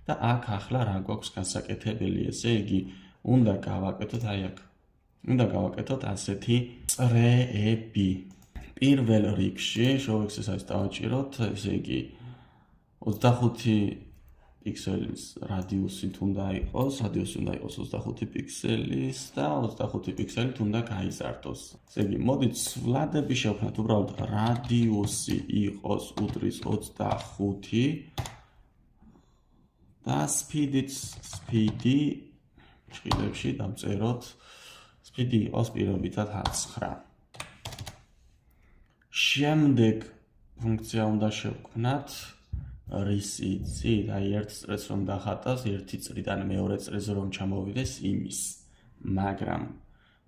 და აქ ახლა რა გვაქვს გასაკეთებელი, ესე იგი, უნდა გავაკეთოთ აი აქ. უნდა გავაკეთოთ ასეთი წრეები. პირველ რიგში, შოვექსესაც დავაჭიროთ, ესე იგი 25 პიქსელის რადიუსით უნდა იყოს, 25 პიქსელის და 25 პიქსელით უნდა გაიზარდოს. ესე იგი, მოდით სვლადები შევქმნათ, უბრალოდ რადიუსი იყოს უდრის 25 და სპიდი ჭრილებში დავწეროთ, სპიდი იყოს პირობითად 9. შემდეგ ფუნქცია უნდა შევქმნათ რისი წრით, აი ერთ წრეს რომ დახატავს, ერთი წრიდან მეორე წრეზე რომ ჩამოვიდეს იმის. მაგრამ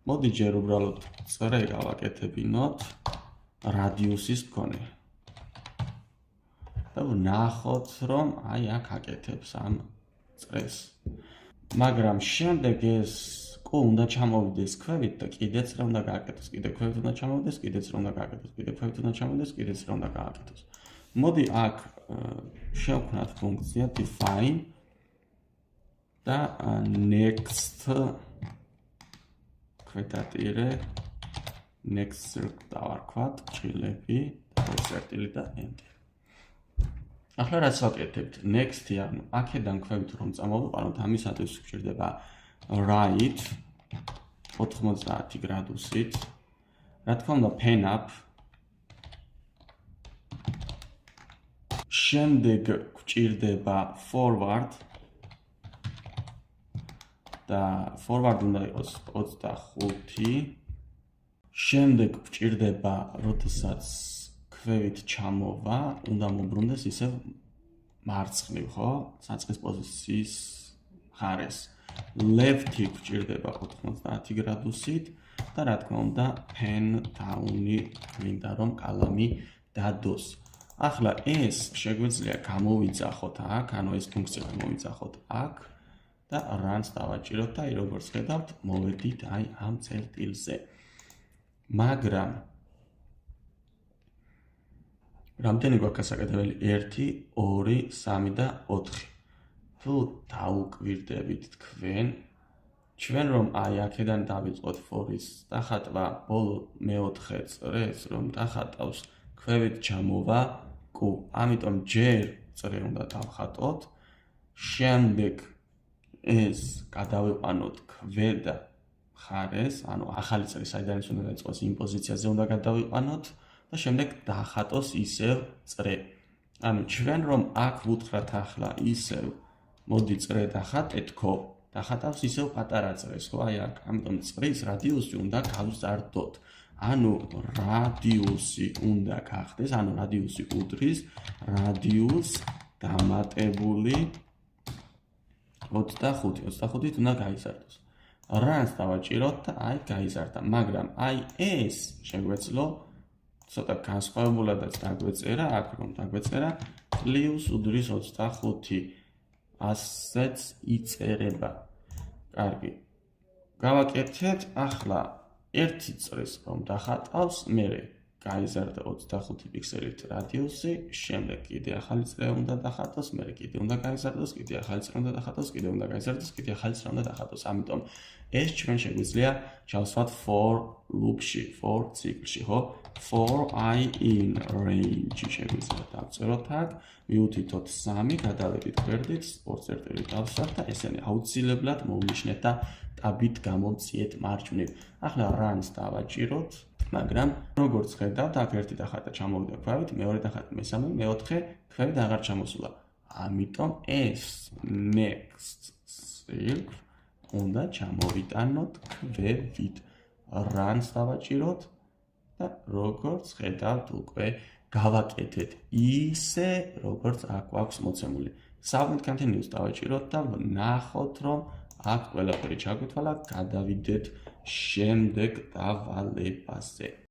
მოდი ჯერ უბრალოდ წრე გავაკეთებინოთ რადიუსის მქონე. და ვნახოთ, რომ აი აქ აკეთებს ამ წრეს. მაგრამ შემდეგ ეს უნდა ჩამოვიდეს ქვევით და კიდეც რა უნდა გააკეთოს, კიდე ქვევით უნდა ჩამოვიდეს, კიდეც რა უნდა გააკეთოს, კიდე ქვევით უნდა ჩამოვიდეს, კიდეც რა უნდა გააკეთოს. მოდი აქ შევქმნათ ფუნქცია define და next ქვედატირე next დავარქვათ ჭრილები და წერტილი და enter. ახლა რაც ვაკეთებთ, next-ი ანუ აქედან ქვევით რომ წამოვიყვანოთ, ამისათვის გვჭირდება right 90 გრადუსით. რა თქმა უნდა pen up. შემდეგ გვჭირდება forward და forward უნდა იყოს 25. შემდეგ გვჭირდება როდესაც ქვევით ჩამოვა, უნდა მოbrunდეს ისევ მარცხნივ, ხო? საწყის პოზიციის მხარეს. left-ი გვჭირდება 90 გრადუსით და რა თქმა უნდა pen down-ი გვინდა რომ კალამი დადოს. ახლა ეს შეგვიძლია გამოვიძახოთ აქ, ანუ ეს ფუნქცია გამოვიძახოთ აქ და run-ს დავაჭიროთ და აი როგორც ხედავთ, მოვედით აი ამ წერტილზე. მაგრამ რამდენი გვაქვს გასაკეთებელი? 1, 2, 3 და 4. თუ დაუკვირდებით თქვენ, ჩვენ რომ აი აქედან დავიწყოთ for-ის დახატვა ბოლო მეოთხე წრეს რომ დახატავს ქვევით ჩამოვა, ამიტომ ჯერ წრე უნდა დავხატოთ, შემდეგ ეს გადავიყვანოთ ქვედა მხარეს, ანუ ახალი წრე საიდანაც უნდა დაიწყოს იმ პოზიციაზე უნდა გადავიყვანოთ და შემდეგ დახატოს ისევ წრე. ანუ ჩვენ რომ აქ ვუთხრათ ახლა ისევ მოდი წრე დახატეთ, ხო, დახატავს ისევ პატარა წრეს, ხო, აი აქ, ამიტომ წრის რადიუსი უნდა გავზარდოთ. ანუ რადიუსი უნდა გახდეს, ანუ რადიუსი უდრის რადიუს დამატებული 25-ით უნდა გაიზარდოს. რანს დავაჭიროთ და აი გაიზარდა, მაგრამ აი ეს შეგვეძლო ცოტა განსხვავებულადაც დაგვეწერა, აქ რომ დაგვეწერა პლუს უდრის 25. ასეც იწერება. კარგი. გავაკეთეთ ახლა ერთი წრეს რომ დახატავს, მერე გაიზარდა 25 პიქსელით რადიუსი, შემდეგ კიდე ახალი წრე უნდა დახატოს, მერე კიდე უნდა გაიზარდოს, კიდე ახალი წრე უნდა დახატოს, კიდე უნდა გაიზარდოს, კიდე ახალი წრე უნდა დახატოს. ამიტომ ეს ჩვენ შეგვიძლია ჩავსვათ for loop-ში, for ციკლში, ხო? for I in range შეგვიძლია დავწეროთ აქ, მივუთითოთ 3, გადავედით გვერდით, ორ წერტილი დავსვათ და ესენი აუცილებლად მოვნიშნეთ და ტაბით გამომციეთ მარჯვნივ. ახლა run-ს დავაჭიროთ, მაგრამ როგორც ხედავთ, აქ ერთი დახატა ჩამოვიდა ქვევით, მეორე დახატა მესამე, მეოთხე ქვევით აღარ ჩამოსულა. ამიტომ ეს next circle უნდა ჩამოვიტანოთ ქვევით. run-ს დავაჭიროთ და როგორც ხედავთ, უკვე გავაკეთეთ ისე, როგორც აქ გვაქვს მოცემული. submit continuous დავაჭიროთ და ვნახოთ, რომ აქ ყველაფერი ჩაგვითვალა, გადავიდეთ შემდეგ დავალებაზე.